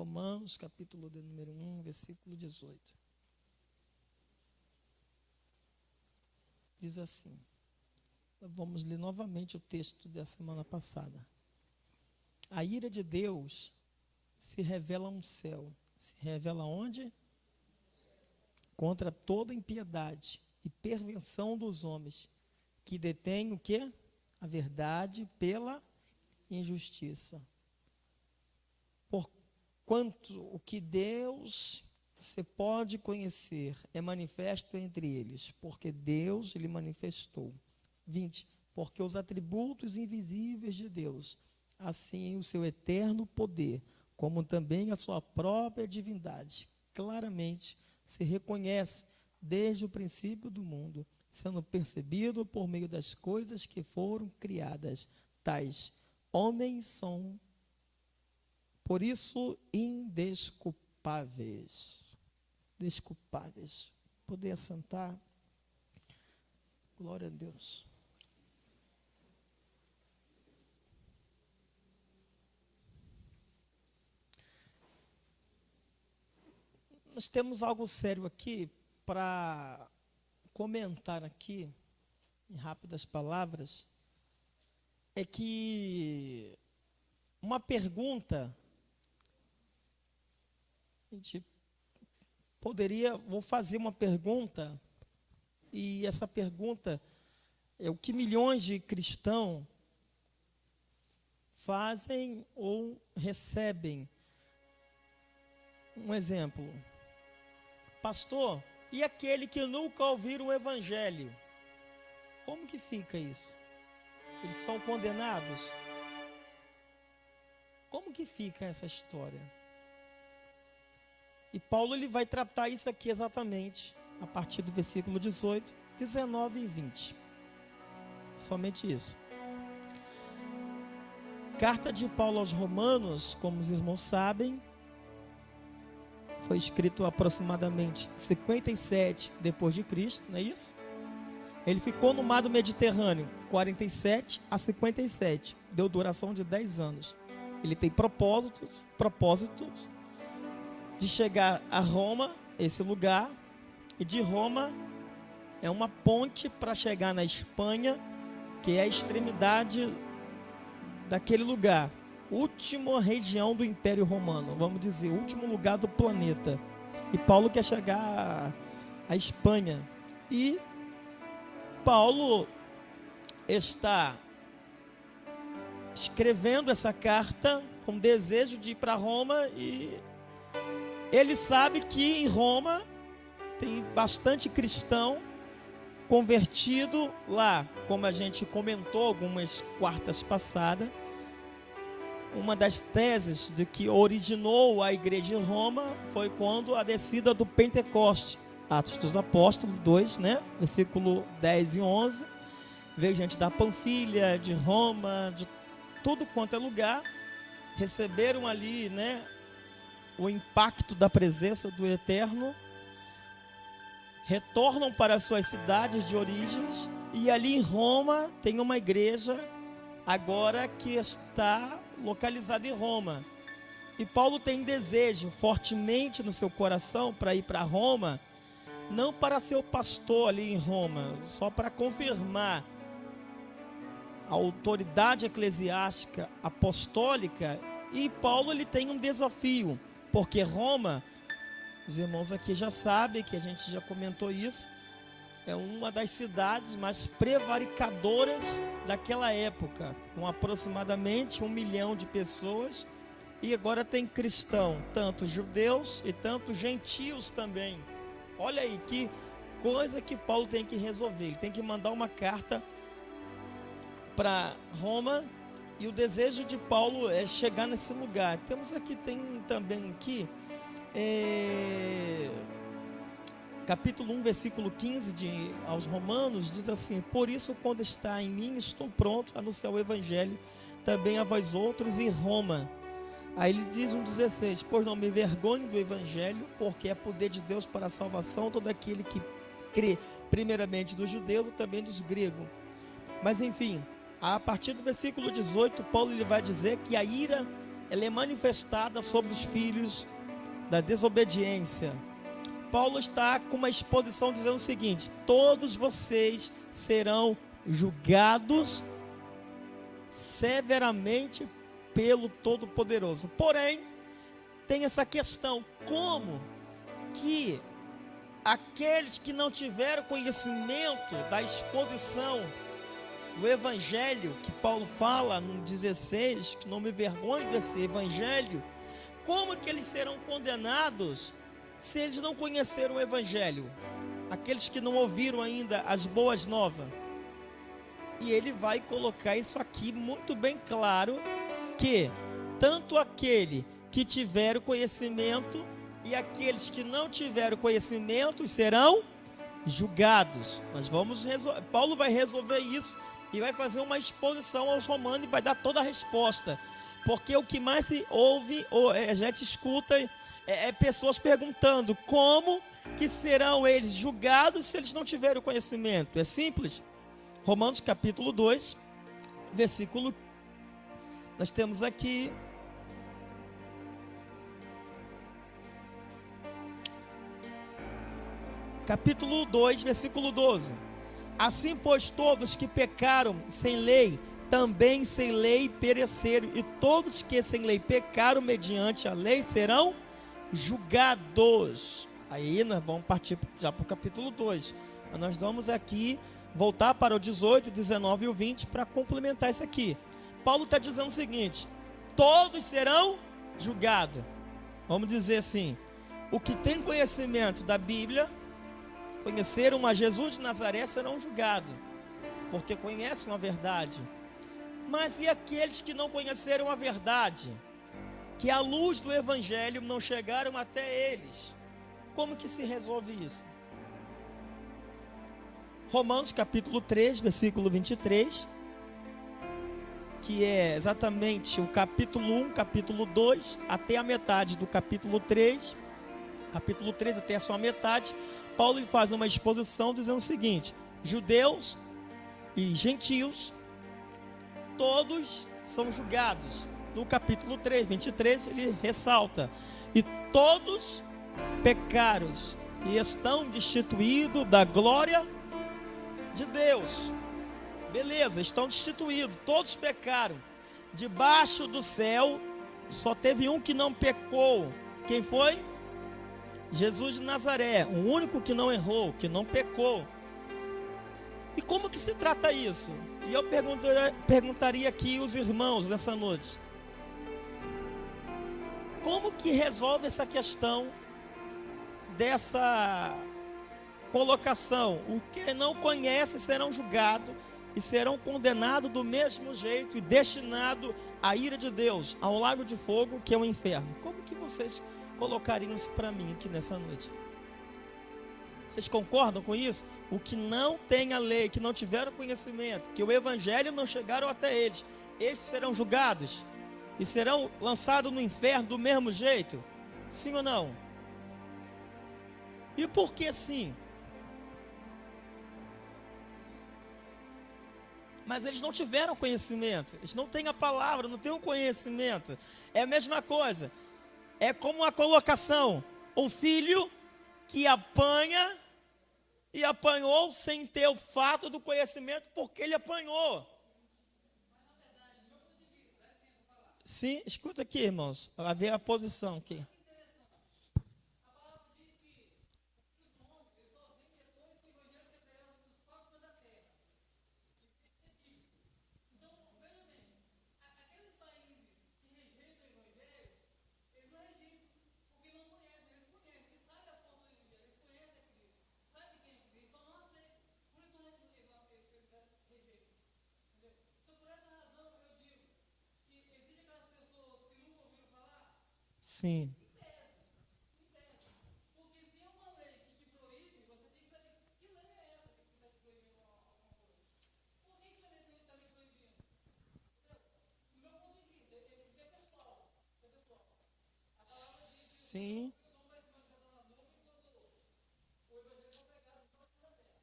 Romanos, capítulo de número 1, versículo 18. Diz assim, vamos ler novamente o texto da semana passada. A ira de Deus se revela no céu. Se revela onde? Contra toda impiedade e perversão dos homens, que detêm o quê? A verdade pela injustiça. Porquanto o que Deus se pode conhecer é manifesto entre eles, porque Deus lhe manifestou. 20. Porque os atributos invisíveis de Deus, assim o seu eterno poder, como também a sua própria divindade, claramente se reconhece desde o princípio do mundo, sendo percebido por meio das coisas que foram criadas. Tais homens são, por isso, indesculpáveis. Desculpáveis. Poder assentar. Glória a Deus. Nós temos algo sério aqui para comentar aqui, em rápidas palavras, é que uma pergunta, a gente vou fazer uma pergunta, e essa pergunta é o que milhões de cristãos fazem ou recebem. Um exemplo, pastor, e aquele que nunca ouviram o evangelho? Como que fica isso? Eles são condenados? Como que fica essa história? E Paulo ele vai tratar isso aqui exatamente a partir do versículo 18, 19 e 20. Somente isso. Carta de Paulo aos Romanos, como os irmãos sabem, foi escrito aproximadamente 57 depois de Cristo, não é isso? Ele ficou no mar do Mediterrâneo 47 a 57, deu duração de 10 anos. Ele tem propósitos de chegar a Roma, esse lugar, e de Roma é uma ponte para chegar na Espanha, que é a extremidade daquele lugar. Última região do Império Romano, vamos dizer, último lugar do planeta. E Paulo quer chegar à Espanha. E Paulo está escrevendo essa carta com desejo de ir para Roma, e ele sabe que em Roma tem bastante cristão convertido lá, como a gente comentou algumas quartas passadas. Uma das teses de que originou a igreja em Roma foi quando a descida do Pentecoste, Atos dos Apóstolos 2, né? Versículo 10 e 11, veio gente da Panfilha, de Roma, de tudo quanto é lugar, receberam ali, né, o impacto da presença do Eterno, retornam para suas cidades de origens, e ali em Roma tem uma igreja agora que está localizada em Roma. E Paulo tem desejo fortemente no seu coração para ir para Roma, não para ser o pastor ali em Roma, só para confirmar a autoridade eclesiástica apostólica. E Paulo ele tem um desafio, porque Roma, os irmãos aqui já sabem, que a gente já comentou isso, é uma das cidades mais prevaricadoras daquela época, com aproximadamente 1 milhão de pessoas, e agora tem cristão, tanto judeus e tanto gentios também. Olha aí que coisa que Paulo tem que resolver. Ele tem que mandar uma carta para Roma, e o desejo de Paulo é chegar nesse lugar. Temos aqui, tem também aqui capítulo 1, versículo 15 aos Romanos, diz assim: por isso, quando está em mim, estou pronto a anunciar o evangelho também a vós outros em Roma. Aí ele diz um 16: pois não me envergonho do evangelho, porque é poder de Deus para a salvação todo aquele que crê, primeiramente dos judeus e também dos gregos. Mas enfim, a partir do versículo 18, Paulo ele vai dizer que a ira ela é manifestada sobre os filhos da desobediência. Paulo está com uma exposição dizendo o seguinte: todos vocês serão julgados severamente pelo Todo-Poderoso. Porém, tem essa questão: como que aqueles que não tiveram conhecimento da exposição do Evangelho, que Paulo fala no 16, que não me vergonho desse Evangelho, como que eles serão condenados se eles não conheceram o Evangelho? Aqueles que não ouviram ainda as boas novas. E ele vai colocar isso aqui muito bem claro, que tanto aquele que tiver o conhecimento e aqueles que não tiveram conhecimento serão julgados. Paulo vai resolver isso e vai fazer uma exposição aos romanos e vai dar toda a resposta. Porque o que mais se ouve, ou a gente escuta, é pessoas perguntando como que serão eles julgados se eles não tiverem o conhecimento. É simples. Romanos capítulo 2, versículo, nós temos aqui, capítulo 2, versículo 12. Assim, pois, todos que pecaram sem lei, também sem lei pereceram, e todos que sem lei pecaram mediante a lei serão julgados. Aí nós vamos partir já para o capítulo 2. Mas nós vamos aqui voltar para o 18, 19 e o 20 para complementar isso aqui. Paulo está dizendo o seguinte: todos serão julgados. Vamos dizer assim: o que tem conhecimento da Bíblia, conheceram a Jesus de Nazaré, serão julgados, porque conhecem a verdade. Mas e aqueles que não conheceram a verdade, que a luz do Evangelho não chegaram até eles? Como que se resolve isso? Romanos capítulo 3, versículo 23, que é exatamente o capítulo 1, capítulo 2, até a metade do capítulo 3, até a sua metade, Paulo faz uma exposição dizendo o seguinte: judeus e gentios, todos são julgados. No capítulo 3, 23, ele ressalta: e todos pecaram e estão destituídos da glória de Deus. Beleza, estão destituídos, todos pecaram. Debaixo do céu só teve um que não pecou. Quem foi? Jesus de Nazaré, o único que não errou, que não pecou. E como que se trata isso? E eu perguntaria aqui os irmãos nessa noite: como que resolve essa questão dessa colocação? O que não conhece serão julgados e serão condenados do mesmo jeito e destinados à ira de Deus, ao lago de fogo, que é o inferno. Como que vocês colocariam isso para mim aqui nessa noite? Vocês concordam com isso? O que não tem a lei, que não tiveram conhecimento, que o Evangelho não chegaram até eles, estes serão julgados e serão lançados no inferno do mesmo jeito? Sim ou não? E por que sim? Mas eles não tiveram conhecimento, eles não têm a palavra, não têm o conhecimento. É a mesma coisa, é como a colocação: um filho que apanha e apanhou sem ter o fato do conhecimento, porque ele apanhou. Sim, escuta aqui, irmãos, vai ver a posição aqui. Sim. Sim.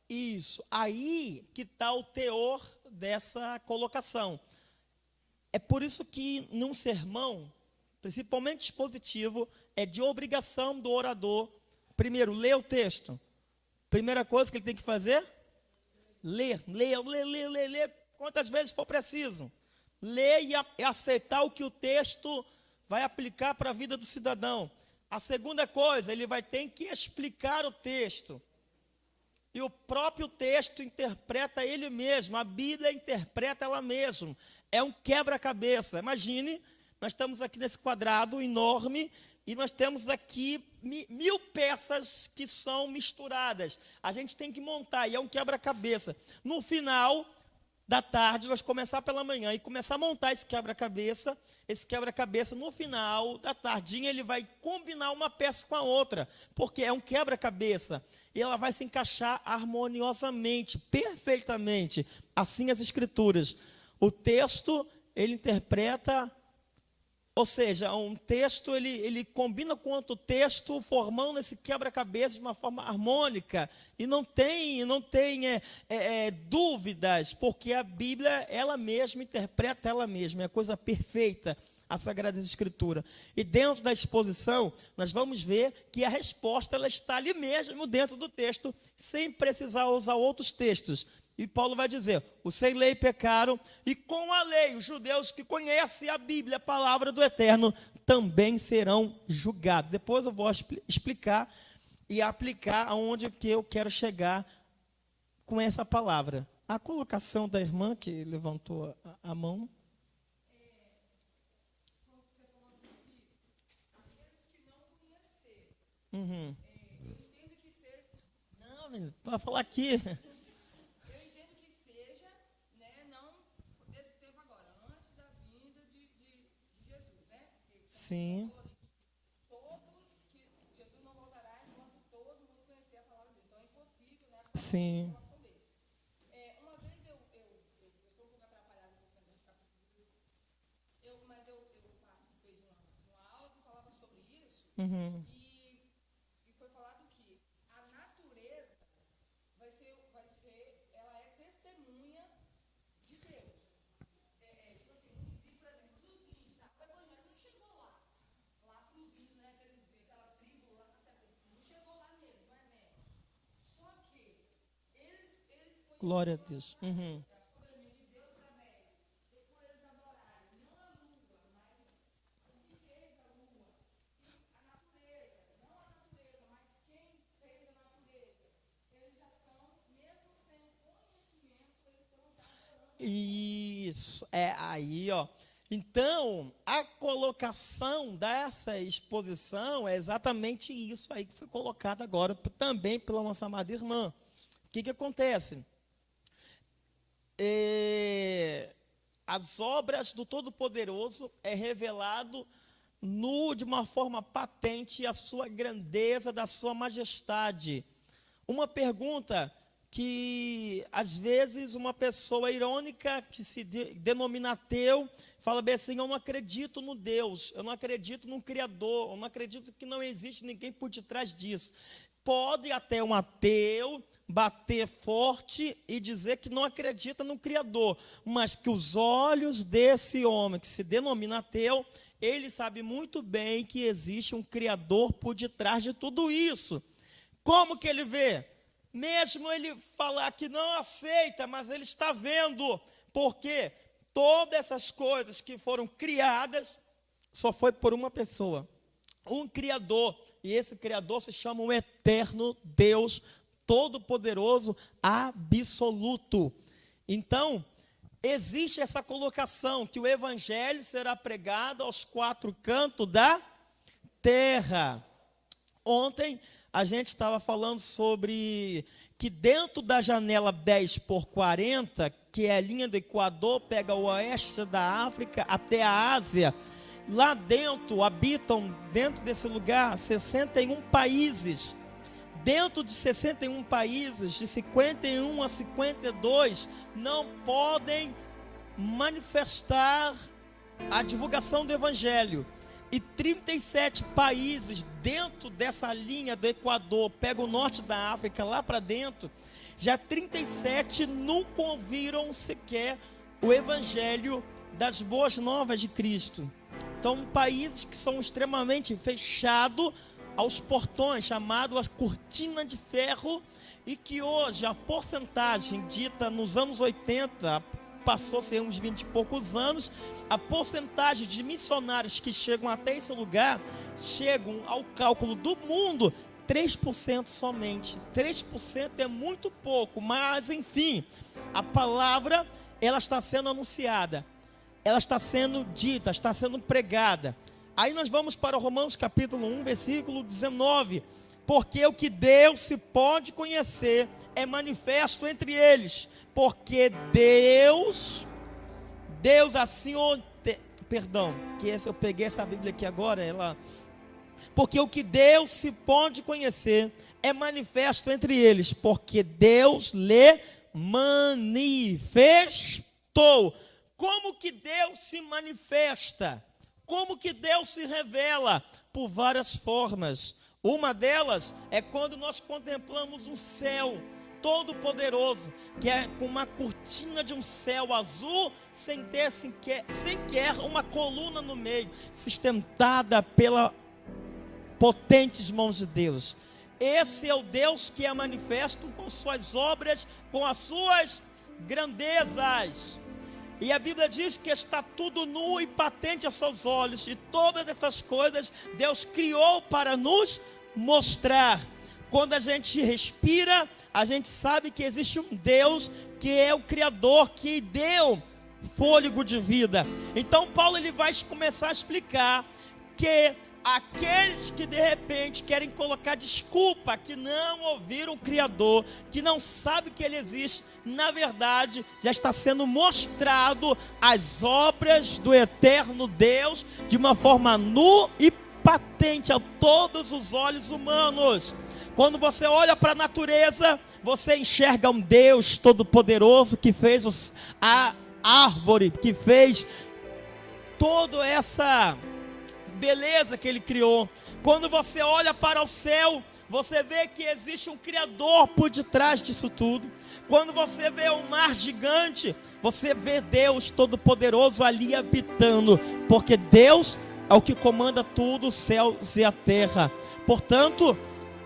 Isso. Aí que está o teor dessa colocação. É por isso que num sermão principalmente expositivo, é de obrigação do orador. Primeiro, ler o texto. Primeira coisa que ele tem que fazer? Ler quantas vezes for preciso. Ler e aceitar o que o texto vai aplicar para a vida do cidadão. A segunda coisa, ele vai ter que explicar o texto. E o próprio texto interpreta ele mesmo, a Bíblia interpreta ela mesma. É um quebra-cabeça. Imagine, nós estamos aqui nesse quadrado enorme e nós temos aqui 1000 peças que são misturadas. A gente tem que montar e é um quebra-cabeça. No final da tarde, nós começar pela manhã e começar a montar esse quebra-cabeça no final da tardinha, ele vai combinar uma peça com a outra, porque é um quebra-cabeça, e ela vai se encaixar harmoniosamente, perfeitamente, assim as Escrituras. O texto, ele interpreta, ou seja, um texto, ele combina com outro texto, formando esse quebra-cabeça de uma forma harmônica, e não tem dúvidas, porque a Bíblia, ela mesma interpreta ela mesma, é a coisa perfeita, a Sagrada Escritura. E dentro da exposição, nós vamos ver que a resposta, ela está ali mesmo dentro do texto, sem precisar usar outros textos. E Paulo vai dizer, os sem lei pecaram, e com a lei, os judeus que conhecem a Bíblia, a palavra do Eterno, também serão julgados. Depois eu vou explicar e aplicar aonde que eu quero chegar com essa palavra. A colocação da irmã que levantou a mão. Uhum. Eu entendo que ser... Não, menino, para falar aqui... Sim. Jesus não voltará enquanto todo mundo conhecer a palavra dele. Então é impossível, né? Sim. Uma vez eu estou um pouco atrapalhada com esse negócio de capítulo, mas eu participei de uma aula que falava sobre isso. Uhum. E foi falado que a natureza ela é testemunha de Deus. Tipo assim, um vizinho, por exemplo, dos índios, o evangelho não chegou lá para os índios, né, quer dizer, aquela tribo lá, não chegou lá mesmo, por exemplo. Só que eles foi... Glória a Deus. Uhum. A soberania de Deus através, por eles adorarem, não a lua, mas o que fez a lua, e a natureza, não a natureza, mas quem fez a natureza. Eles já estão, mesmo sem conhecimento, eles estão já adorando. Isso, aí, ó. Então, a colocação dessa exposição é exatamente isso aí que foi colocado agora também pela nossa amada irmã. O que acontece? As obras do Todo-Poderoso é revelado de uma forma patente a sua grandeza, da sua majestade. Uma pergunta que, às vezes, uma pessoa irônica, que se denomina ateu, fala bem assim, eu não acredito no Deus, eu não acredito no Criador, eu não acredito que não existe ninguém por detrás disso. Pode até um ateu bater forte e dizer que não acredita no Criador, mas que os olhos desse homem que se denomina ateu, ele sabe muito bem que existe um Criador por detrás de tudo isso. Como que ele vê? Mesmo ele falar que não aceita, mas ele está vendo, porque todas essas coisas que foram criadas, só foi por uma pessoa, um Criador, e esse Criador se chama o Eterno Deus, Todo-Poderoso, Absoluto. Então, existe essa colocação, que o Evangelho será pregado aos 4 cantos da terra. Ontem, a gente estava falando sobre que dentro da janela 10x40, que é a linha do Equador, pega o oeste da África até a Ásia, lá dentro, habitam, dentro desse lugar, 61 países. Dentro de 61 países, de 51 a 52, não podem manifestar a divulgação do Evangelho. E 37 países dentro dessa linha do Equador, pega o norte da África lá para dentro, já 37 nunca ouviram sequer o Evangelho das boas novas de Cristo. Então, países que são extremamente fechados aos portões, chamado a cortina de ferro, e que hoje a porcentagem dita nos anos 80, passou a ser uns 20 e poucos anos, a porcentagem de missionários que chegam até esse lugar, chegam ao cálculo do mundo, 3% somente. 3% é muito pouco, mas enfim, a palavra, ela está sendo anunciada, ela está sendo dita, está sendo pregada. Aí nós vamos para Romanos capítulo 1, versículo 19. Porque o que Deus se pode conhecer é manifesto entre eles. Porque Deus assim, eu peguei essa Bíblia aqui agora, porque o que Deus se pode conhecer é manifesto entre eles, porque Deus lhe manifestou. Como que Deus se manifesta? Como que Deus se revela? Por várias formas. Uma delas é quando nós contemplamos um céu todo poderoso, que é com uma cortina de um céu azul, sem sequer uma coluna no meio, sustentada pela potentes mãos de Deus. Esse é o Deus que é manifesto com suas obras, com as suas grandezas. E a Bíblia diz que está tudo nu e patente a seus olhos, e todas essas coisas Deus criou para nos mostrar. Quando a gente respira, a gente sabe que existe um Deus que é o Criador, que deu fôlego de vida. Então Paulo ele vai começar a explicar que aqueles que de repente querem colocar desculpa, que não ouviram o Criador, que não sabem que Ele existe, na verdade já está sendo mostrado as obras do eterno Deus de uma forma nua e patente a todos os olhos humanos. Quando você olha para a natureza, você enxerga um Deus todo-poderoso que fez a árvore, que fez toda essa beleza que Ele criou. Quando você olha para o céu, você vê que existe um Criador por detrás disso tudo. Quando você vê o mar gigante, você vê Deus todo-poderoso ali habitando, porque Deus é o que comanda tudo, os céus e a terra. Portanto,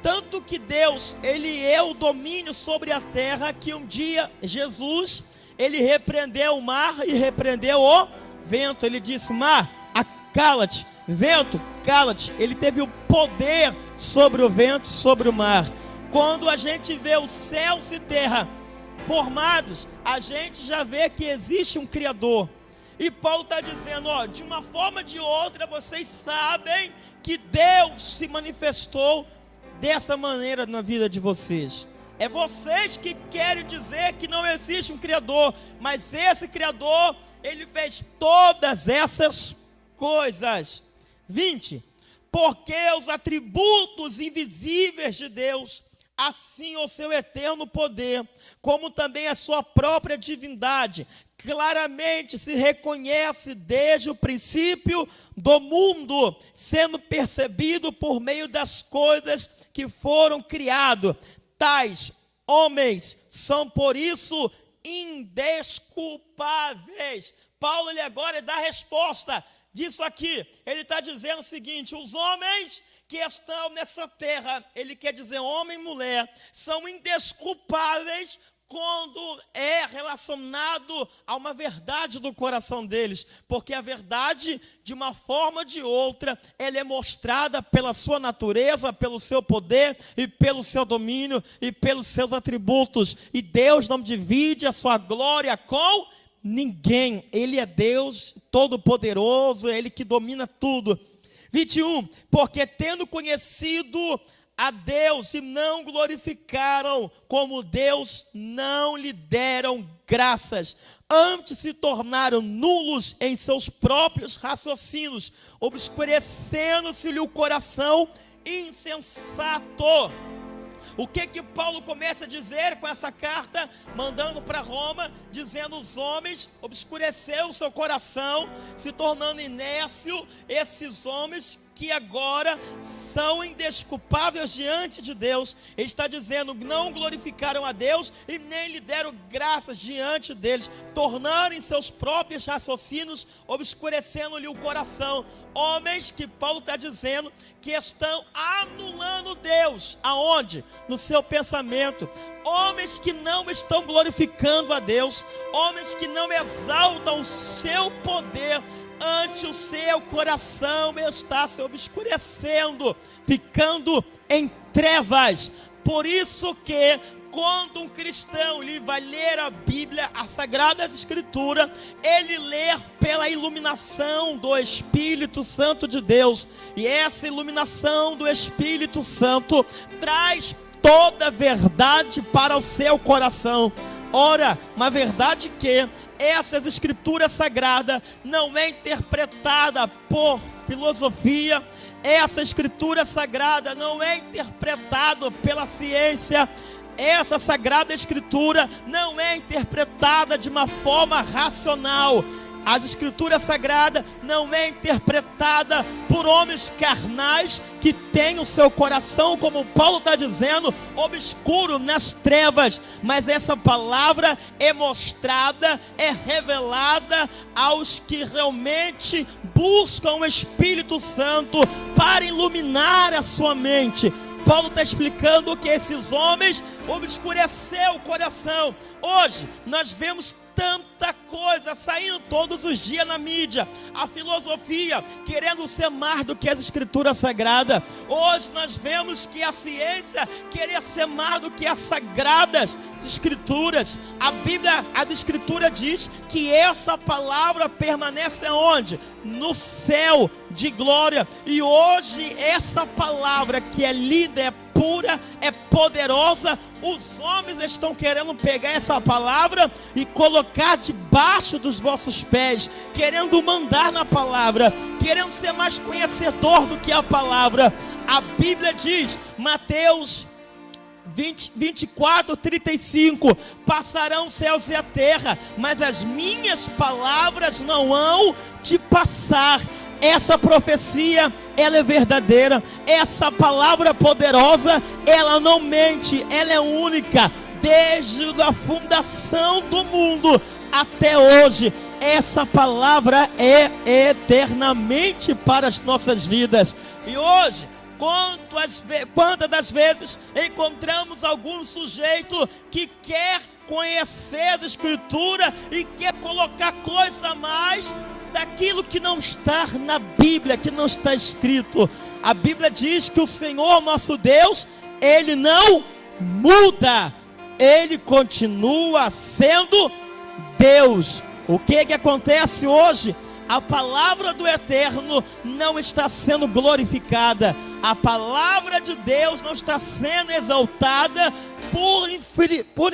tanto que Deus, Ele é o domínio sobre a terra, que um dia Jesus, Ele repreendeu o mar e repreendeu o vento. Ele disse: mar, cala-te, vento, cala-te. Ele teve o poder sobre o vento, sobre o mar. Quando a gente vê os céus e terra formados, a gente já vê que existe um Criador. E Paulo está dizendo, de uma forma ou de outra, vocês sabem que Deus se manifestou dessa maneira na vida de vocês. É vocês que querem dizer que não existe um Criador, mas esse Criador, Ele fez todas essas coisas. 20. Porque os atributos invisíveis de Deus, assim o seu eterno poder, como também a sua própria divindade, claramente se reconhece desde o princípio do mundo, sendo percebido por meio das coisas que foram criadas. Tais homens são por isso indesculpáveis. Paulo ele agora dá a resposta disso aqui. Ele está dizendo o seguinte: os homens que estão nessa terra, ele quer dizer homem e mulher, são indesculpáveis quando é relacionado a uma verdade do coração deles, porque a verdade, de uma forma ou de outra, ela é mostrada pela sua natureza, pelo seu poder e pelo seu domínio e pelos seus atributos, e Deus não divide a sua glória com ninguém. Ele é Deus todo-poderoso, Ele que domina tudo. 21, porque tendo conhecido a Deus e não glorificaram como Deus, não lhe deram graças, antes se tornaram nulos em seus próprios raciocínios, obscurecendo-se-lhe o coração insensato. O que Paulo começa a dizer com essa carta, mandando para Roma, dizendo: os homens obscureceu o seu coração, se tornando inércio, esses homens que agora são indesculpáveis diante de Deus. Ele está dizendo, não glorificaram a Deus e nem lhe deram graças diante deles, tornando em seus próprios raciocínios, obscurecendo-lhe o coração. Homens que Paulo está dizendo que estão anulando Deus. Aonde? No seu pensamento. Homens que não estão glorificando a Deus. Homens que não exaltam o seu poder. Ante o seu coração está se obscurecendo, ficando em trevas. Por isso que quando um cristão ele vai ler a Bíblia, a Sagrada Escritura, ele lê pela iluminação do Espírito Santo de Deus. E essa iluminação do Espírito Santo traz toda a verdade para o seu coração. Ora, uma verdade que essas escrituras sagradas não é interpretada por filosofia, essa escritura sagrada não é interpretada pela ciência, essa sagrada escritura não é interpretada de uma forma racional. As escrituras sagradas não é interpretada por homens carnais que têm o seu coração, como Paulo está dizendo, obscuro nas trevas. Mas essa palavra é mostrada, é revelada aos que realmente buscam o Espírito Santo para iluminar a sua mente. Paulo está explicando que esses homens obscureceu o coração. Hoje nós vemos tanta coisa saindo todos os dias na mídia, a filosofia querendo ser mais do que as escrituras sagradas. Hoje nós vemos que a ciência querer ser mais do que as sagradas escrituras. A Bíblia, a escritura diz que essa palavra permanece onde? No céu de glória. E hoje essa palavra que é lida, é pura, é poderosa. Os homens estão querendo pegar essa palavra e colocar debaixo dos vossos pés, querendo mandar na palavra, querendo ser mais conhecedor do que a palavra. A Bíblia diz, Mateus 24:35, passarão os céus e a terra, mas as minhas palavras não hão de passar. Essa profecia, ela é verdadeira. Essa palavra poderosa, ela não mente, ela é única. Desde a fundação do mundo até hoje, essa palavra é eternamente para as nossas vidas. E hoje, quantas das vezes encontramos algum sujeito que quer conhecer as escrituras e quer colocar coisa a mais daquilo que não está na Bíblia, que não está escrito. A Bíblia diz que o Senhor nosso Deus, Ele não muda, Ele continua sendo Deus. O que acontece hoje? A palavra do Eterno não está sendo glorificada. A palavra de Deus não está sendo exaltada por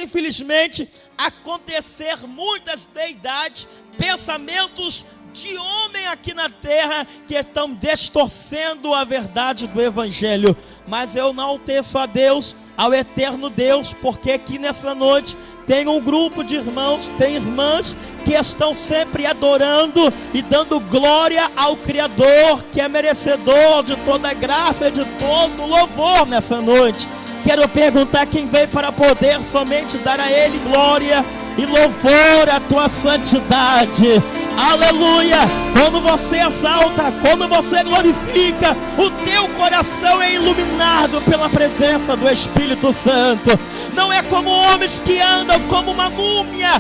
infelizmente acontecer muitas deidades, pensamentos de homem aqui na terra que estão distorcendo a verdade do Evangelho. Mas eu enalteço a Deus, ao eterno Deus, porque aqui nessa noite tem um grupo de irmãos, tem irmãs que estão sempre adorando e dando glória ao Criador, que é merecedor de toda graça e de todo louvor nessa noite. Quero perguntar quem veio para poder somente dar a Ele glória e louvor à tua santidade. Aleluia! Quando você exalta, quando você glorifica, o teu coração é iluminado pela presença do Espírito Santo. Não é como homens que andam como uma múmia,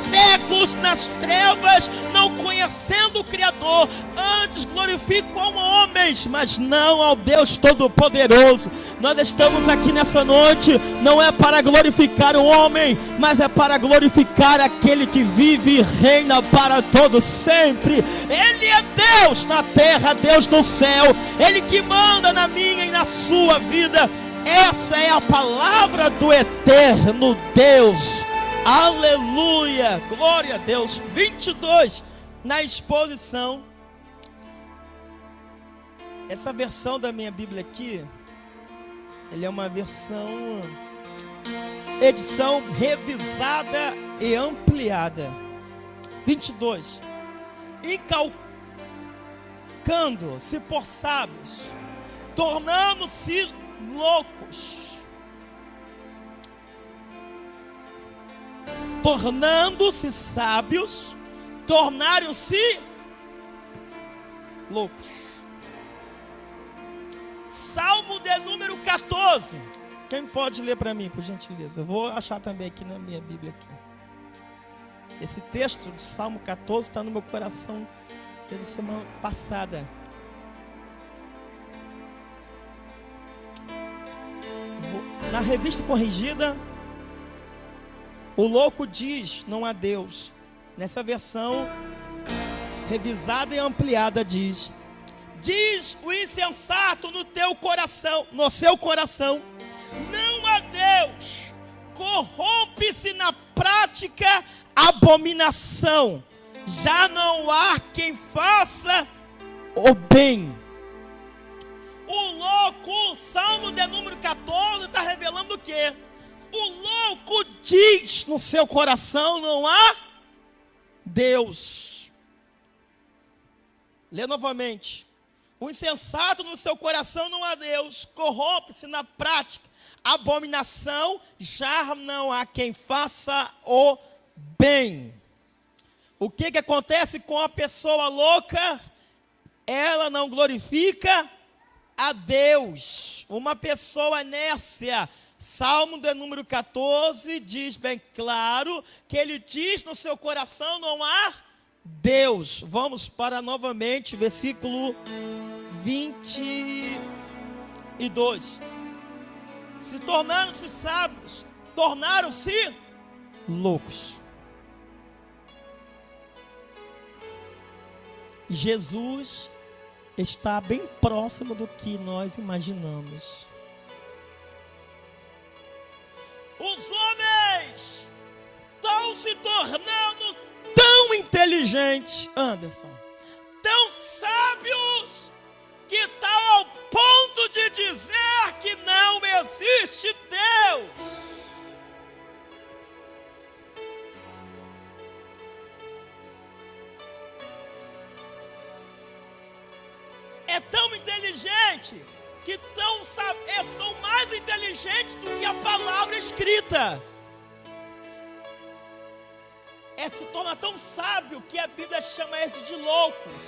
cegos nas trevas, não conhecendo o Criador. Antes glorificam homens, mas não ao Deus Todo-Poderoso. Nós estamos aqui nessa noite, não é para glorificar o homem, mas é para glorificar aquele que vive e reina para todos sempre. Ele é Deus na terra, Deus no céu, Ele que manda na minha e na sua vida. Essa é a palavra do eterno Deus. Aleluia, glória a Deus. 22, na exposição. Essa versão da minha Bíblia aqui, ele é uma edição revisada e ampliada. 22. trocando-se por sábios, tornando-se loucos. Tornando-se sábios, tornaram-se loucos. Salmo de número 14. Quem pode ler para mim, por gentileza? Eu vou achar também aqui na minha Bíblia. Aqui. Esse texto de Salmo 14 está no meu coração desde semana passada. Na Revista Corrigida, o louco diz: não há Deus. Nessa versão revisada e ampliada diz: diz o insensato no teu coração, no seu coração, não há Deus. Corrompe-se na prática abominação. Já não há quem faça o bem. O louco, o Salmo de número 14 está revelando o quê? O louco diz no seu coração: não há Deus. Lê novamente. O insensato no seu coração não há Deus. Corrompe-se na prática abominação. Já não há quem faça o bem. O que acontece com a pessoa louca? Ela não glorifica a Deus. Uma pessoa nécia. Salmo de número 14 diz bem claro que ele diz no seu coração: não há Deus. Vamos para novamente versículo 22. Se tornaram-se sábios, tornaram-se loucos. Jesus está bem próximo do que nós imaginamos. Os homens estão se tornando tão inteligentes, Anderson, tão sábios, que está ao ponto de dizer que não existe Deus. É tão inteligente que são mais inteligentes do que a palavra escrita. Se torna tão sábio que a Bíblia chama esse de loucos.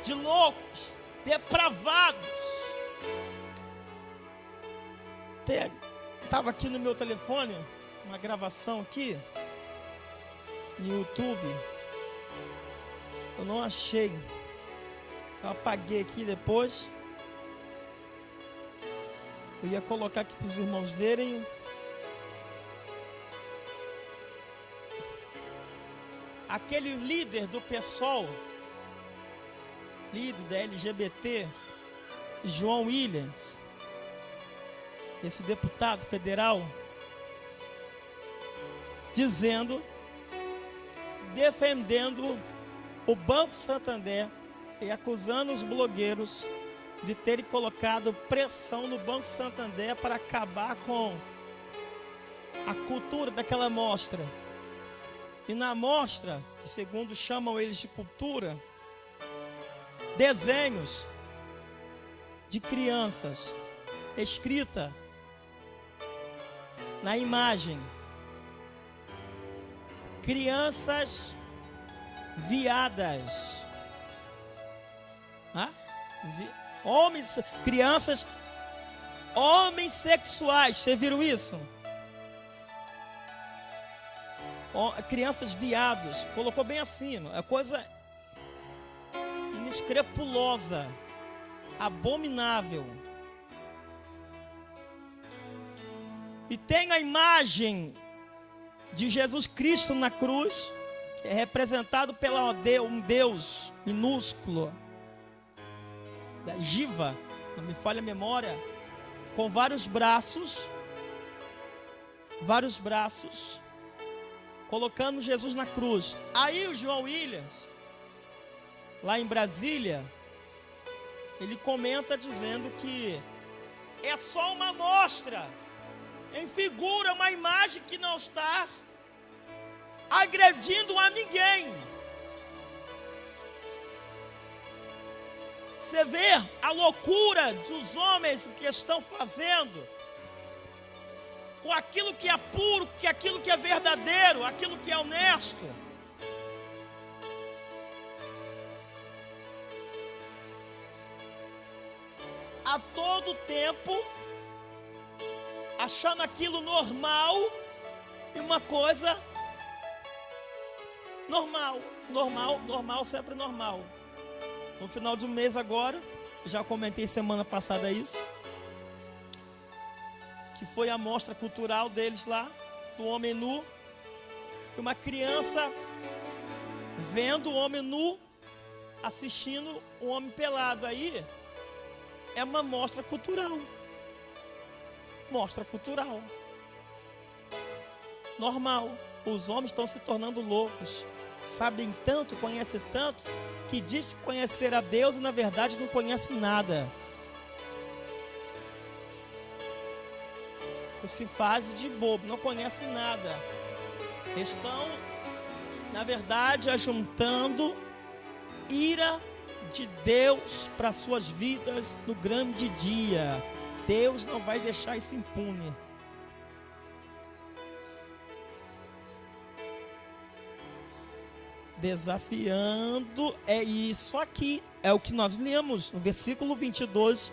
De loucos, depravados. Estava aqui no meu telefone, uma gravação aqui, no YouTube. Eu não achei. Eu apaguei aqui depois. Eu ia colocar aqui para os irmãos verem. Aquele líder do PSOL, líder da LGBT, João Williams, esse deputado federal, defendendo o Banco Santander e acusando os blogueiros de terem colocado pressão no Banco Santander para acabar com a cultura daquela mostra. E na mostra, que segundo chamam eles de cultura, desenhos de crianças, escrita na imagem, crianças viadas, crianças, homens sexuais, vocês viram isso? Crianças viados, colocou bem acima, é coisa inescrupulosa, abominável. E tem a imagem de Jesus Cristo na cruz, que é representado pela um Deus minúsculo, da Giva, não me falha a memória, com vários braços, colocando Jesus na cruz. Aí o João Williams, lá em Brasília, ele comenta dizendo que é só uma amostra, em figura, uma imagem que não está agredindo a ninguém. Você vê a loucura dos homens, o que estão fazendo com aquilo que é puro, aquilo que é verdadeiro, aquilo que é honesto. A todo tempo, achando aquilo normal e uma coisa normal, sempre normal. No final de um mês agora, já comentei semana passada isso, que foi a mostra cultural deles lá, do homem nu, e uma criança vendo o homem nu, assistindo o homem pelado. Aí é uma mostra cultural. Mostra cultural. Normal. Os homens estão se tornando loucos. Sabem tanto, conhecem tanto, que diz conhecer a Deus e na verdade não conhecem nada. Ou se faz de bobo, não conhecem nada. Estão, na verdade, ajuntando ira de Deus para suas vidas no grande dia. Deus não vai deixar isso impune. Desafiando é isso aqui, é o que nós lemos no versículo 22,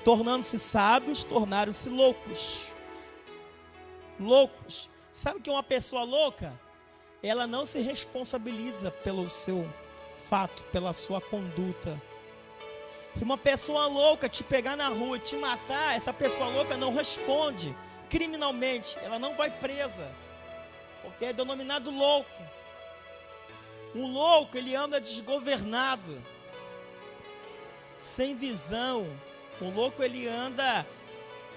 tornando-se sábios, tornaram-se loucos. Loucos. Sabe que uma pessoa louca, ela não se responsabiliza pelo seu fato, pela sua conduta. Se uma pessoa louca te pegar na rua e te matar, essa pessoa louca não responde criminalmente, ela não vai presa, porque é denominado louco. Um louco, ele anda desgovernado, sem visão. O louco, ele anda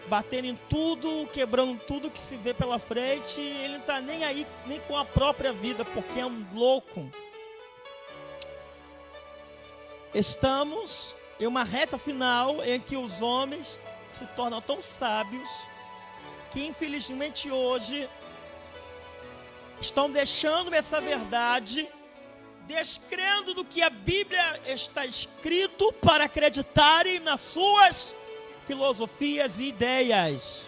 batendo em tudo, quebrando tudo que se vê pela frente, e ele não está nem aí, nem com a própria vida, porque é um louco. Estamos em uma reta final em que os homens se tornam tão sábios que infelizmente hoje estão deixando essa verdade, descrendo do que a Bíblia está escrito para acreditarem nas suas filosofias e ideias.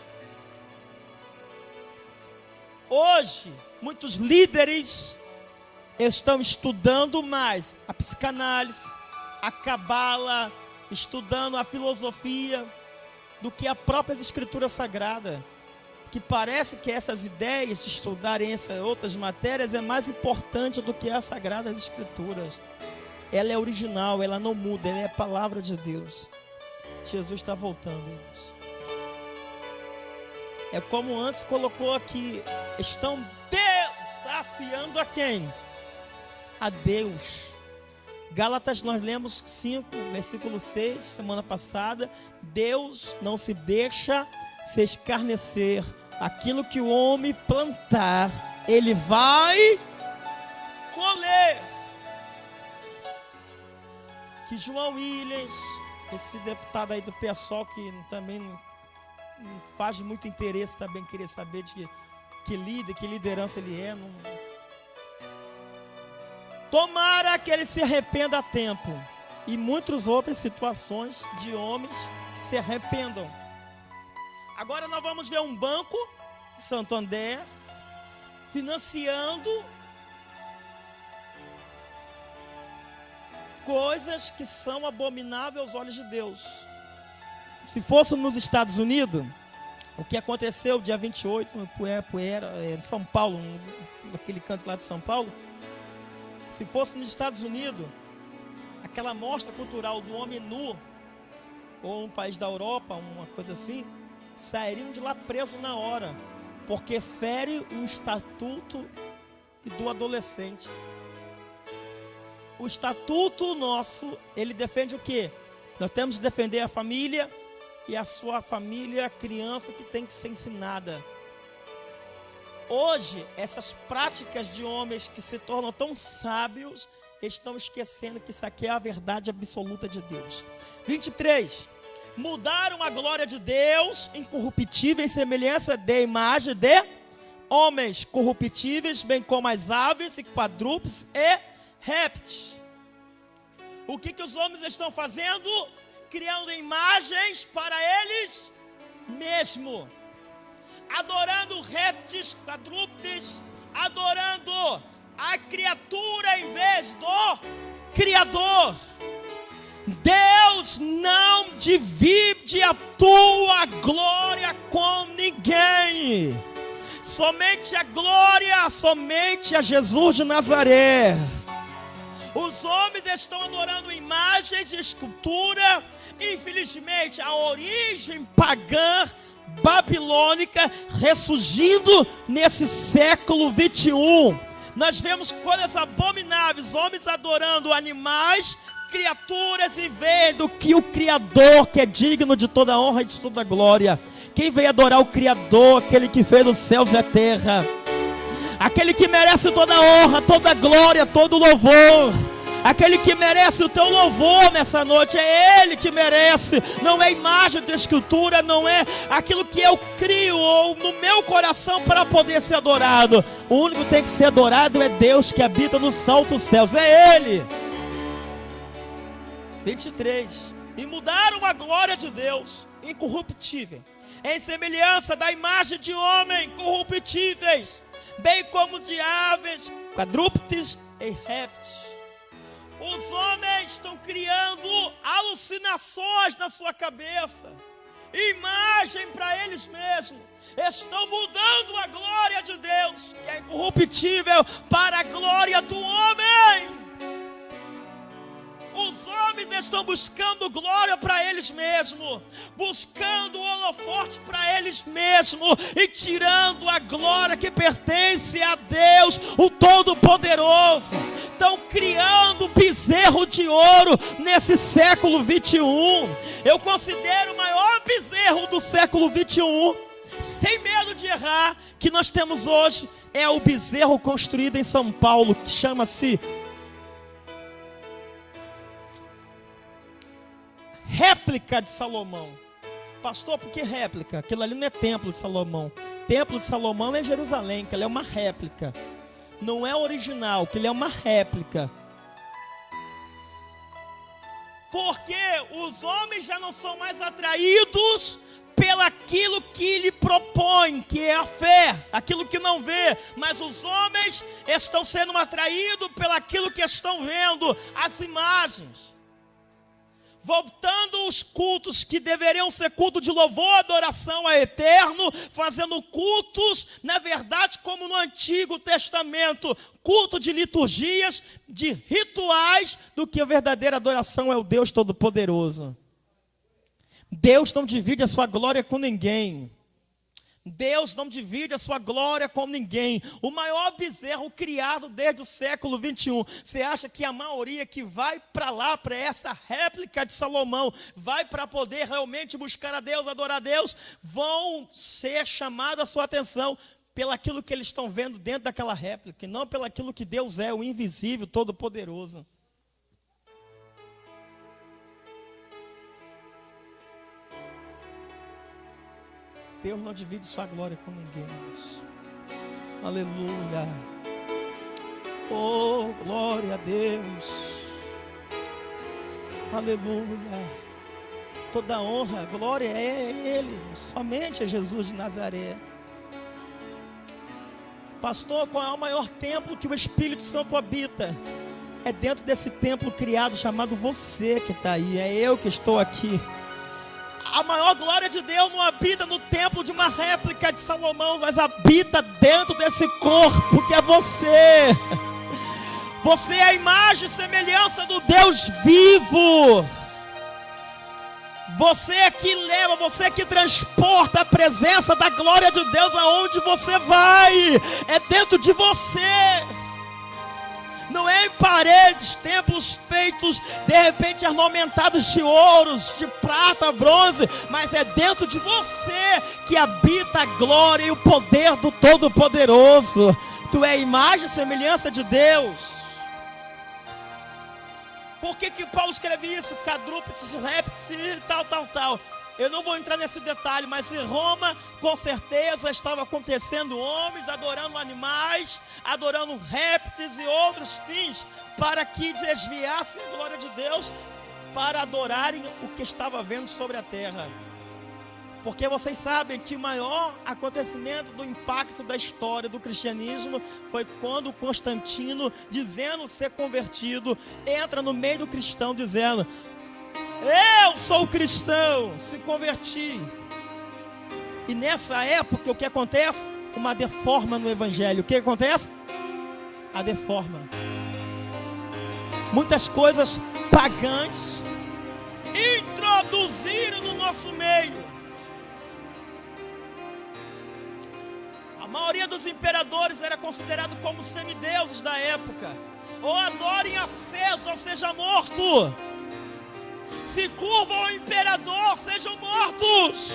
Hoje, muitos líderes estão estudando mais a psicanálise, a cabala, estudando a filosofia do que a própria escritura sagrada, que parece que essas ideias de estudarem essas outras matérias é mais importante do que as sagradas escrituras. Ela é original, ela não muda, ela é a palavra de Deus. Jesus está voltando, irmãos. É como antes colocou aqui, estão desafiando a quem? A Deus. Gálatas, nós lemos 5, versículo 6, semana passada. Deus não se deixa se escarnecer. Aquilo que o homem plantar, ele vai colher. Que João Williams, esse deputado aí do PSOL, que também não faz muito interesse também querer saber de que líder, que liderança ele é. Não... Tomara que ele se arrependa a tempo. E muitas outras situações de homens que se arrependam. Agora nós vamos ver um banco de Santander financiando coisas que são abomináveis aos olhos de Deus. Se fosse nos Estados Unidos, o que aconteceu dia 28, em São Paulo, naquele canto lá de São Paulo, se fosse nos Estados Unidos, aquela mostra cultural do homem nu, ou um país da Europa, uma coisa assim, sairiam de lá presos na hora, porque fere o estatuto do adolescente. O estatuto nosso, ele defende o quê? Nós temos que defender a família e a sua família, a criança que tem que ser ensinada. Hoje, essas práticas de homens que se tornam tão sábios, estão esquecendo que isso aqui é a verdade absoluta de Deus. 23. Mudaram a glória de Deus incorruptível em semelhança de imagem de homens corruptíveis, bem como as aves e quadrúpedes e répteis. O que os homens estão fazendo? criando imagens para eles mesmos, adorando répteis, quadrúpedes, adorando a criatura em vez do Criador. Deus não divide a tua glória com ninguém. Somente a glória, somente a Jesus de Nazaré. Os homens estão adorando imagens de escultura. Infelizmente, a origem pagã babilônica ressurgindo nesse século 21. Nós vemos coisas abomináveis, homens adorando animais, criaturas, e vendo que o Criador, que é digno de toda honra e de toda glória. Quem veio adorar o Criador, aquele que fez os céus e a terra, aquele que merece toda honra, toda glória, todo louvor, aquele que merece o teu louvor nessa noite, é Ele que merece. Não é imagem de escultura, não é aquilo que eu crio ou no meu coração para poder ser adorado. O único que tem que ser adorado é Deus que habita nos altos céus, é Ele. 23. E mudaram a glória de Deus, incorruptível, em semelhança da imagem de homem, corruptíveis, bem como de aves, quadrúpedes e répteis. Os homens estão criando alucinações na sua cabeça, imagem para eles mesmos. Estão mudando a glória de Deus, que é incorruptível, para a glória do homem. Os homens estão buscando glória para eles mesmos, buscando holofote para eles mesmos e tirando a glória que pertence a Deus, o Todo-Poderoso. Estão criando bezerro de ouro nesse século 21. Eu considero o maior bezerro do século 21, sem medo de errar, que nós temos hoje, é o bezerro construído em São Paulo, que chama-se réplica de Salomão. Pastor, por que réplica? Aquilo ali não é templo de Salomão. Templo de Salomão é em Jerusalém, que ele é uma réplica. Não é original, que ele é uma réplica. Porque os homens já não são mais atraídos pelaquilo que lhe propõe, que é a fé, aquilo que não vê, mas os homens estão sendo atraídos pelaquilo que estão vendo, as imagens. Voltando os cultos que deveriam ser cultos de louvor, adoração a eterno, fazendo cultos, na verdade, como no Antigo Testamento, culto de liturgias, de rituais, do que a verdadeira adoração é o Deus Todo-Poderoso. Deus não divide a sua glória com ninguém. Deus não divide a sua glória com ninguém. O maior bezerro criado desde o século 21. Você acha que a maioria que vai para lá, para essa réplica de Salomão, vai para poder realmente buscar a Deus, adorar a Deus, vão ser chamados a sua atenção pelaquilo que eles estão vendo dentro daquela réplica, e não pelaquilo que Deus é, o invisível, todo-poderoso. Deus não divide sua glória com ninguém. Aleluia. Oh, glória a Deus. Aleluia. Toda honra, glória é Ele. Somente é Jesus de Nazaré. Pastor, qual é o maior templo que o Espírito Santo habita? É dentro desse templo criado chamado você que está aí. É eu que estou aqui. A maior glória de Deus não habita no templo de uma réplica de Salomão, mas habita dentro desse corpo que é você. Você é a imagem e semelhança do Deus vivo. Você é que leva, você é que transporta a presença da glória de Deus aonde você vai. É dentro de você. Não é em paredes, templos feitos de repente ornamentados de ouros, de prata, bronze, mas é dentro de você que habita a glória e o poder do Todo-Poderoso. Tu é a imagem e semelhança de Deus. Por que Paulo escreve isso? Quadrúpedes, répteis e tal. Eu não vou entrar nesse detalhe, mas em Roma, com certeza, estava acontecendo homens adorando animais, adorando répteis e outros fins, para que desviassem a glória de Deus para adorarem o que estava vendo sobre a terra. Porque vocês sabem que o maior acontecimento do impacto da história do cristianismo foi quando Constantino, dizendo ser convertido, entra no meio do cristão dizendo: eu sou cristão, se converti. E nessa época o que acontece? Uma deforma no evangelho. O que acontece? A deforma. Muitas coisas pagãs introduziram no nosso meio. A maioria dos imperadores era considerado como semideuses da época. Ou adorem a César, ou seja morto. Se curvam ao imperador, sejam mortos.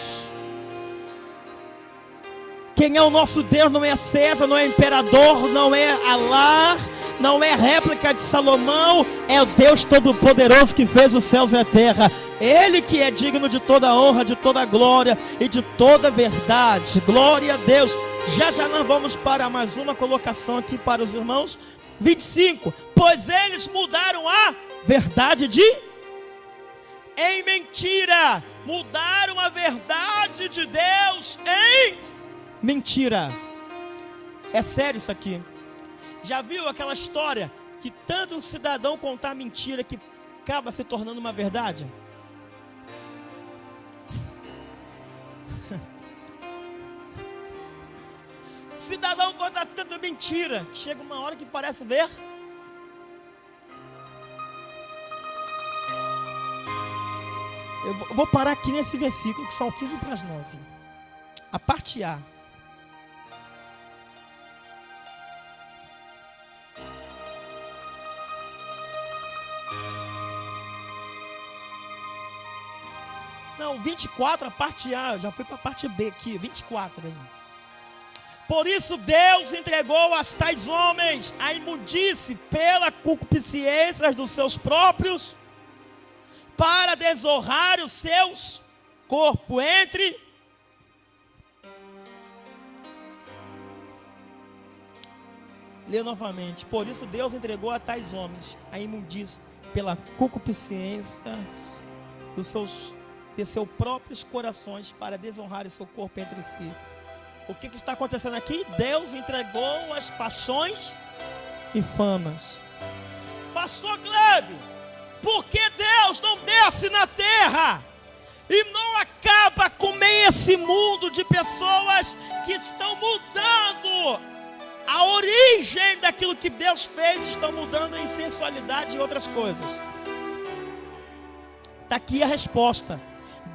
Quem é o nosso Deus não é César, não é imperador, não é Alá, não é réplica de Salomão, é o Deus Todo-Poderoso que fez os céus e a terra. Ele que é digno de toda honra, de toda glória e de toda verdade. Glória a Deus. Já já nós vamos para mais uma colocação aqui para os irmãos. 25. Pois eles mudaram a verdade em mentira. Mudaram a verdade de Deus em mentira. É sério isso aqui. Já viu aquela história que tanto um cidadão contar mentira que acaba se tornando uma verdade? O cidadão conta tanta mentira, chega uma hora que parece ver. Eu vou parar aqui nesse versículo, que são 15 para as 9. A parte A. Não, 24, a parte A, já fui para a parte B aqui, 24 aí. Por isso Deus entregou a tais homens a imundície pela concupiscência dos seus próprios, para desonrar os seus corpos entre Lê novamente. Por isso Deus entregou a tais homens a imundície pela concupiscência de seus próprios corações, para desonrar o seu corpo entre si. O que está acontecendo aqui? Deus entregou as paixões e famas. Pastor Glebe, por que Deus não desce na terra e não acaba com esse mundo de pessoas que estão mudando a origem daquilo que Deus fez, estão mudando em sensualidade e outras coisas? Está aqui a resposta.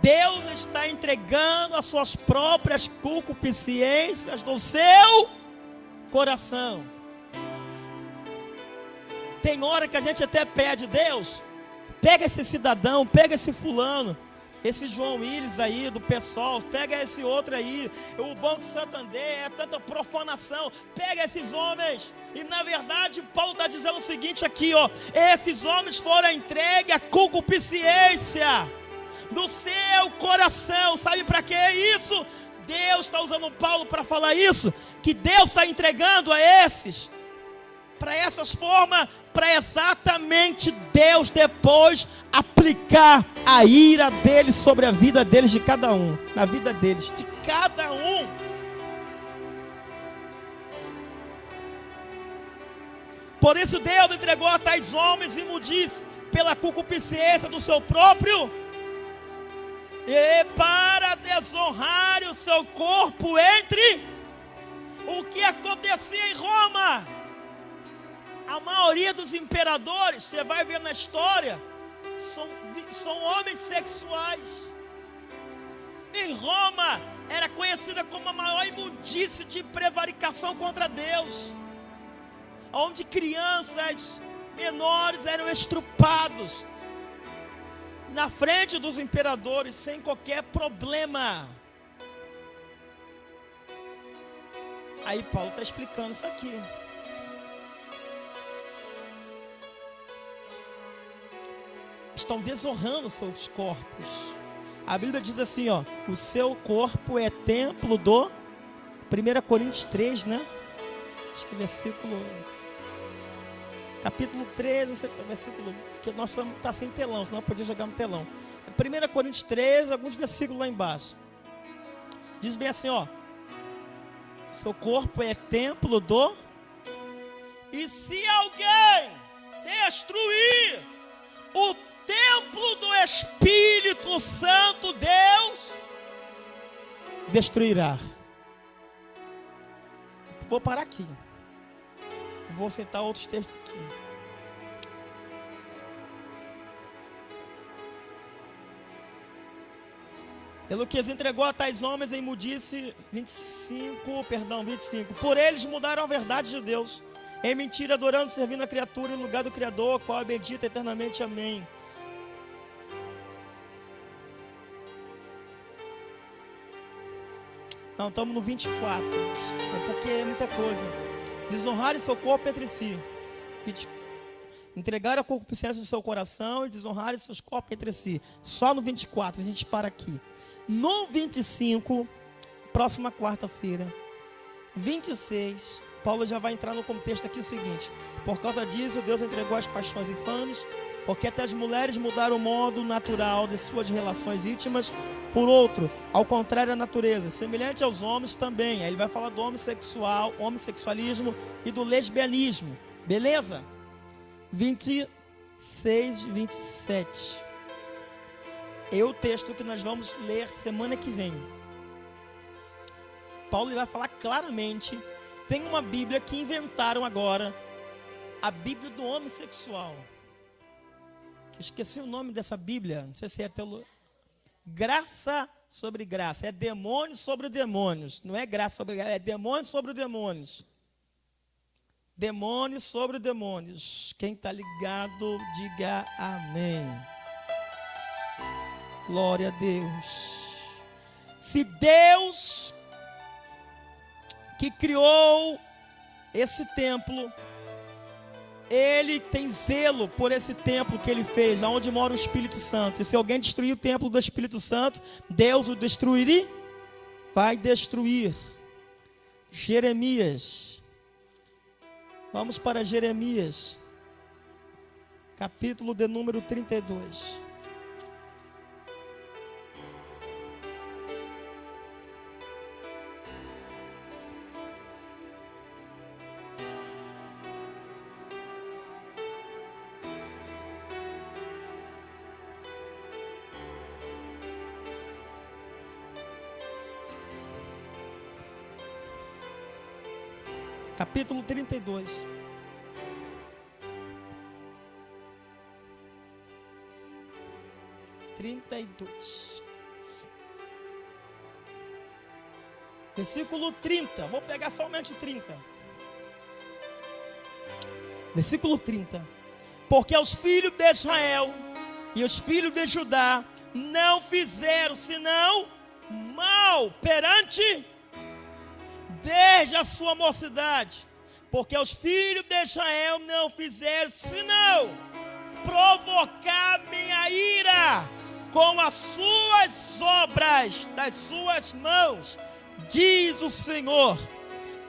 Deus está entregando as suas próprias concupiscências do seu coração. Tem hora que a gente até pede: Deus, pega esse cidadão, pega esse fulano, esse João Willis aí do PSOL, pega esse outro aí, o Banco Santander, é tanta profanação, pega esses homens. E na verdade Paulo está dizendo o seguinte aqui, ó: esses homens foram entregues à concupiscência do seu coração. Sabe para que é isso? Deus está usando Paulo para falar isso, que Deus está entregando a esses, para essas formas, para exatamente Deus depois aplicar a ira deles sobre a vida deles, de cada um, na vida deles, de cada um. Por isso Deus entregou a tais homens imundície pela concupiscência do seu próprio, e para desonrar o seu corpo entre o que acontecia em Roma. A maioria dos imperadores, você vai ver na história, são homens sexuais. Em Roma era conhecida como a maior imundície de prevaricação contra Deus, onde crianças menores eram estrupados na frente dos imperadores sem qualquer problema. Aí Paulo está explicando isso aqui. Estão desonrando seus corpos. A Bíblia diz assim, ó: o seu corpo é templo do 1 Coríntios 3, né? Acho que versículo capítulo 13, não sei se é o versículo, que nós está sem telão, senão eu podia jogar no telão. 1 Coríntios 13, alguns versículos lá embaixo. Diz bem assim, ó. Seu corpo é templo do... E se alguém destruir o templo do Espírito Santo, Deus destruirá. Vou parar aqui. Vou citar outros textos aqui. Pelo que entregou a tais homens em imundice, 25. Por eles mudaram a verdade de Deus, em mentira, adorando e servindo a criatura em lugar do Criador, qual é bendito eternamente. Amém. Não, estamos no 24. É porque é muita coisa. Desonrarem seu corpo entre si. Entregar a concupiscência do seu coração e desonrarem seus corpos entre si. Só no 24, a gente para aqui. No 25, próxima quarta-feira, 26, Paulo já vai entrar no contexto aqui o seguinte: por causa disso, Deus entregou as paixões infames, porque até as mulheres mudaram o modo natural de suas relações íntimas por outro, ao contrário da natureza, semelhante aos homens também. Aí ele vai falar do homossexualismo e do lesbianismo, beleza? 26, 27. É o texto que nós vamos ler semana que vem. Paulo vai falar claramente. Tem uma Bíblia que inventaram agora, a Bíblia do homossexual. Esqueci o nome dessa Bíblia, não sei se é Graça sobre Graça, é demônios sobre demônios, não é graça sobre graça, é demônios sobre demônios. Demônios sobre demônios. Quem está ligado, diga amém. Glória a Deus. Se Deus que criou esse templo, Ele tem zelo por esse templo que Ele fez, onde mora o Espírito Santo. E se alguém destruir o templo do Espírito Santo, Deus o destruirá, vai destruir. Jeremias. Vamos para Jeremias, capítulo de número 32. Capítulo 32. Versículo 30. Vou pegar somente o 30. Versículo 30. Porque os filhos de Israel e os filhos de Judá não fizeram senão mal perante desde a sua mocidade, porque os filhos de Israel não fizeram senão provocar minha ira com as suas obras das suas mãos, diz o Senhor.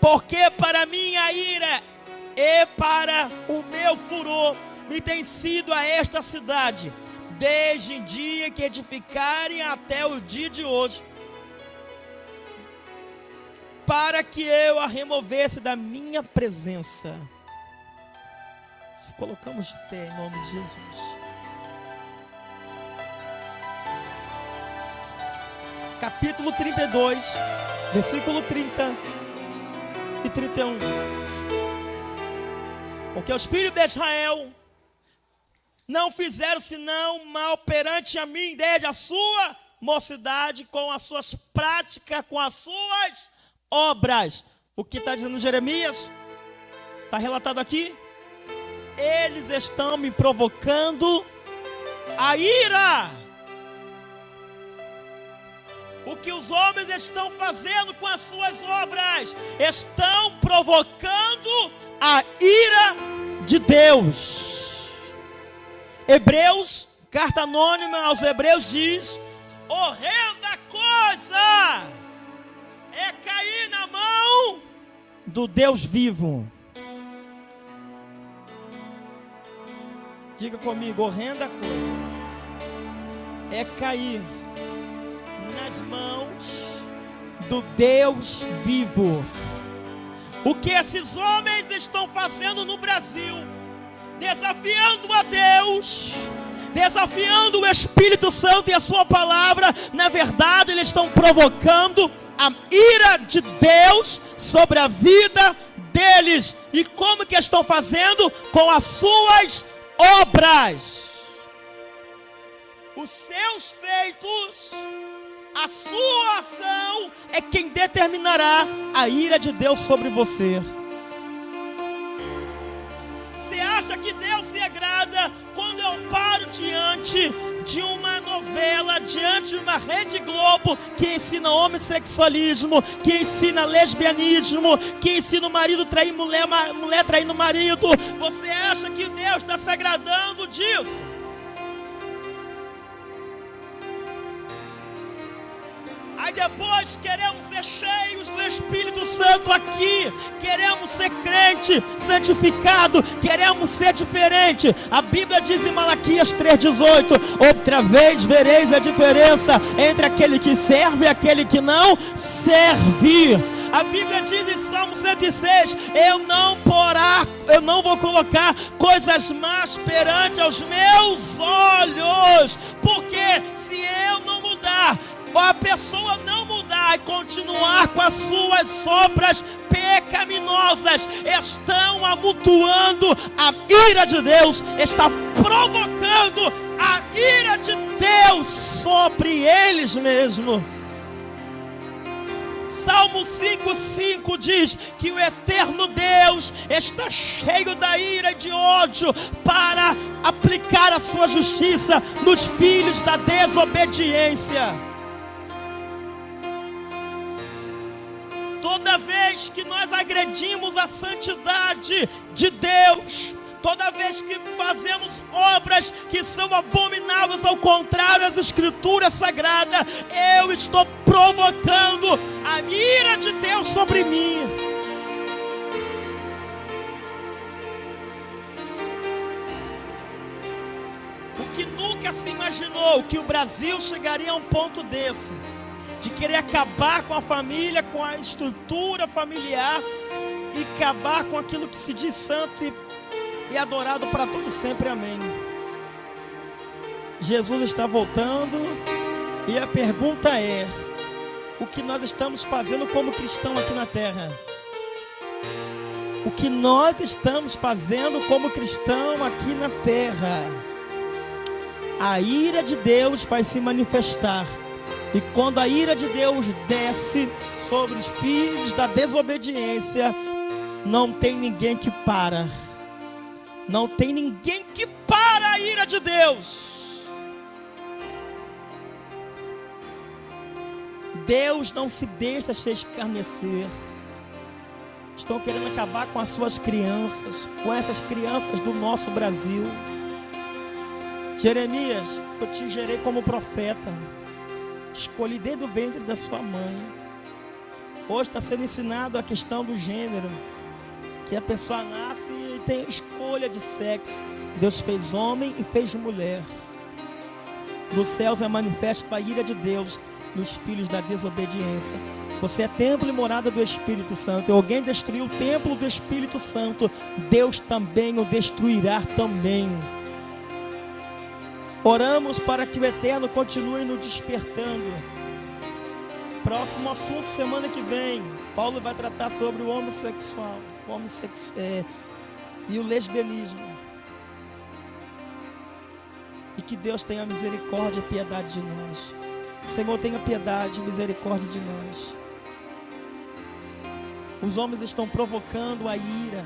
Porque para minha ira e para o meu furor me tem sido a esta cidade, desde o dia que edificarem até o dia de hoje, para que eu a removesse da minha presença. Se colocamos de pé em nome de Jesus. Capítulo 32, versículo 30 e 31. Porque os filhos de Israel não fizeram senão mal perante a mim desde a sua mocidade, com as suas práticas, com as suas obras. O que está dizendo Jeremias? Está relatado aqui. Eles estão me provocando a ira. O que os homens estão fazendo com as suas obras? Estão provocando a ira de Deus. Hebreus, carta anônima aos Hebreus diz: horrenda coisa é cair na mão do Deus vivo. Diga comigo, horrenda coisa é cair nas mãos do Deus vivo. O que esses homens estão fazendo no Brasil, desafiando a Deus, desafiando o Espírito Santo e a sua palavra, na verdade eles estão provocando a ira de Deus sobre a vida deles. E como que estão fazendo? Com as suas obras. Os seus feitos, a sua ação é quem determinará a ira de Deus sobre você. Você acha que Deus se agrada quando eu paro diante de uma novela, diante de uma Rede Globo que ensina homossexualismo, que ensina lesbianismo, que ensina o marido trair mulher, mulher traindo o marido? Você acha que Deus está se agradando disso? Aí depois queremos ser cheios do Espírito Santo aqui, queremos ser crente, santificado, queremos ser diferente. A Bíblia diz em Malaquias 3,18: outra vez vereis a diferença entre aquele que serve e aquele que não serve. A Bíblia diz em Salmo 106: eu não vou colocar coisas más perante aos meus olhos, porque se eu não mudar, ou a pessoa não mudar e continuar com as suas obras pecaminosas, estão amontoando a ira de Deus, está provocando a ira de Deus sobre eles mesmos. Salmo 5,5 diz que o eterno Deus está cheio da ira e de ódio para aplicar a sua justiça nos filhos da desobediência. Toda vez que nós agredimos a santidade de Deus, toda vez que fazemos obras que são abomináveis, ao contrário das Escrituras Sagradas, eu estou provocando a ira de Deus sobre mim. O que nunca se imaginou que o Brasil chegaria a um ponto desse, de querer acabar com a família, com a estrutura familiar e acabar com aquilo que se diz santo e adorado para todo sempre. Amém. Jesus está voltando e a pergunta é: o que nós estamos fazendo como cristão aqui na terra? O que nós estamos fazendo como cristão aqui na terra? A ira de Deus vai se manifestar. E quando a ira de Deus desce sobre os filhos da desobediência, não tem ninguém que para. Não tem ninguém que para a ira de Deus. Deus não se deixa se escarnecer. Estão querendo acabar com as suas crianças, com essas crianças do nosso Brasil. Jeremias, eu te gerei como profeta, escolhi desde o ventre da sua mãe. Hoje está sendo ensinado a questão do gênero, que a pessoa nasce e tem escolha de sexo. Deus fez homem e fez mulher. Nos céus é manifesto a ira de Deus nos filhos da desobediência. Você é templo e morada do Espírito Santo. E alguém destruiu o templo do Espírito Santo, Deus também o destruirá também. Oramos para que o Eterno continue nos despertando. Próximo assunto, semana que vem, Paulo vai tratar sobre o homossexual, e o lesbianismo. E que Deus tenha misericórdia e piedade de nós. Senhor, tenha piedade e misericórdia de nós. Os homens estão provocando a ira.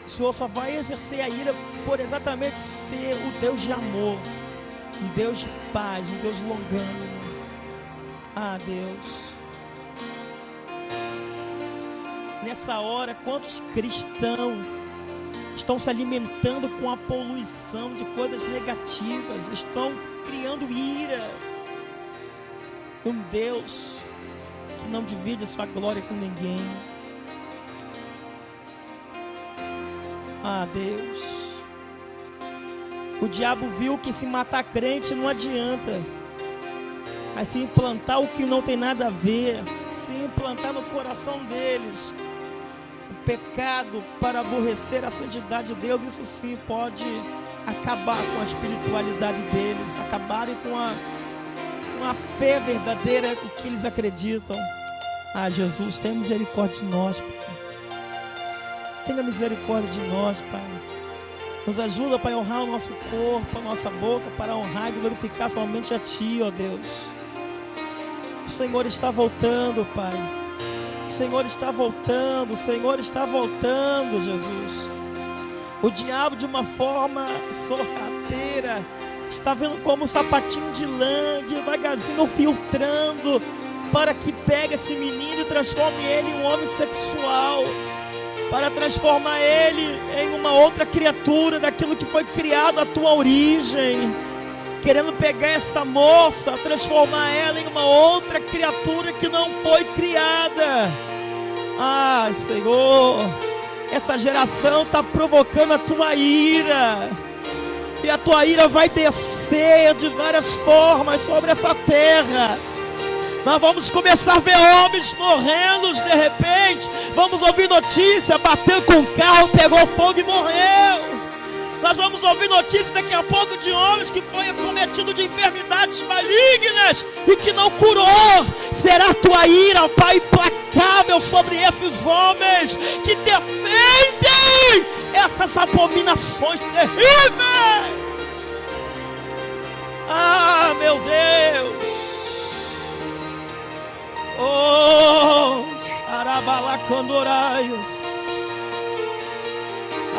O Senhor só vai exercer a ira por exatamente ser o Deus de amor, um Deus de paz, um Deus longânimo. Ah, Deus. Nessa hora, quantos cristãos estão se alimentando com a poluição de coisas negativas, estão criando ira. Um Deus que não divide a sua glória com ninguém. Ah, Deus. O diabo viu que se matar crente não adianta. Mas se implantar o que não tem nada a ver, se implantar no coração deles o pecado para aborrecer a santidade de Deus, isso sim pode acabar com a espiritualidade deles, acabarem com a fé verdadeira do que eles acreditam. Ah, Jesus, tenha misericórdia de nós, Pai. Tenha misericórdia de nós, Pai. Nos ajuda, Pai, a honrar o nosso corpo, a nossa boca, para honrar e glorificar somente a Ti, ó Deus. O Senhor está voltando, Pai. O Senhor está voltando, o Senhor está voltando, Jesus. O diabo, de uma forma sorrateira, está vendo como um sapatinho de lã, devagarzinho filtrando, para que pegue esse menino e transforme ele em um homem sexual, para transformar ele em uma outra criatura daquilo que foi criado à tua origem, querendo pegar essa moça, transformar ela em uma outra criatura que não foi criada. Ah, Senhor, essa geração está provocando a tua ira, e a tua ira vai descer de várias formas sobre essa terra. Nós vamos começar a ver homens morrendo de repente. Vamos ouvir notícia, bateu com o carro, pegou fogo e morreu. Nós vamos ouvir notícias daqui a pouco de homens que foi acometido de enfermidades malignas e que não curou. Será a tua ira, Pai, implacável sobre esses homens que defendem essas abominações terríveis. Ah, meu Deus. Oh, Arabalacandoraios,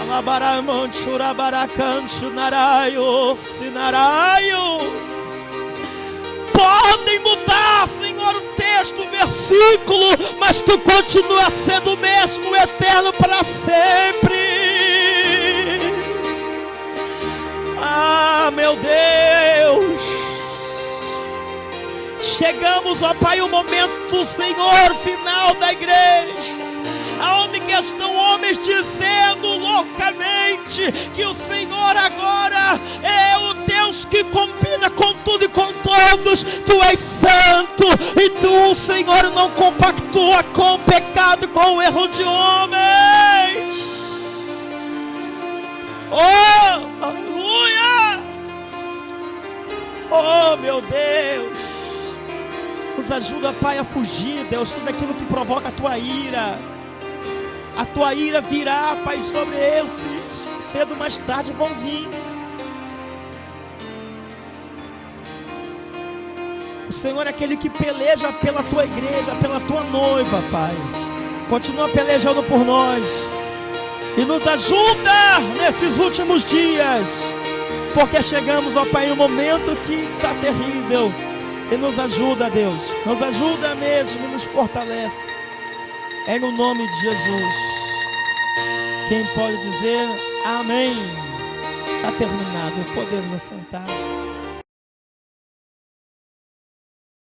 Alabaraman, Churabaracan, Chunaraio, Sinaraio. Podem mudar, Senhor, o texto, o versículo, mas Tu continua sendo o mesmo, eterno para sempre. Ah, meu Deus. Chegamos, ó Pai, o momento, Senhor, final da igreja, aonde que estão homens dizendo loucamente que o Senhor agora é o Deus que combina com tudo e com todos. Tu és santo e Tu, Senhor, não compactua com o pecado, com o erro de homens. Oh, aleluia! Oh, meu Deus! Nos ajuda, Pai, a fugir, Deus, tudo aquilo que provoca a Tua ira. A Tua ira virá, Pai, sobre esses, cedo ou mais tarde vão vir. O Senhor é aquele que peleja pela Tua igreja, pela Tua noiva, Pai. Continua pelejando por nós. E nos ajuda nesses últimos dias, porque chegamos, ó Pai, em um momento que está terrível. E nos ajuda, Deus, nos ajuda mesmo e nos fortalece. É no nome de Jesus. Quem pode dizer amém? Está terminado, podemos assentar.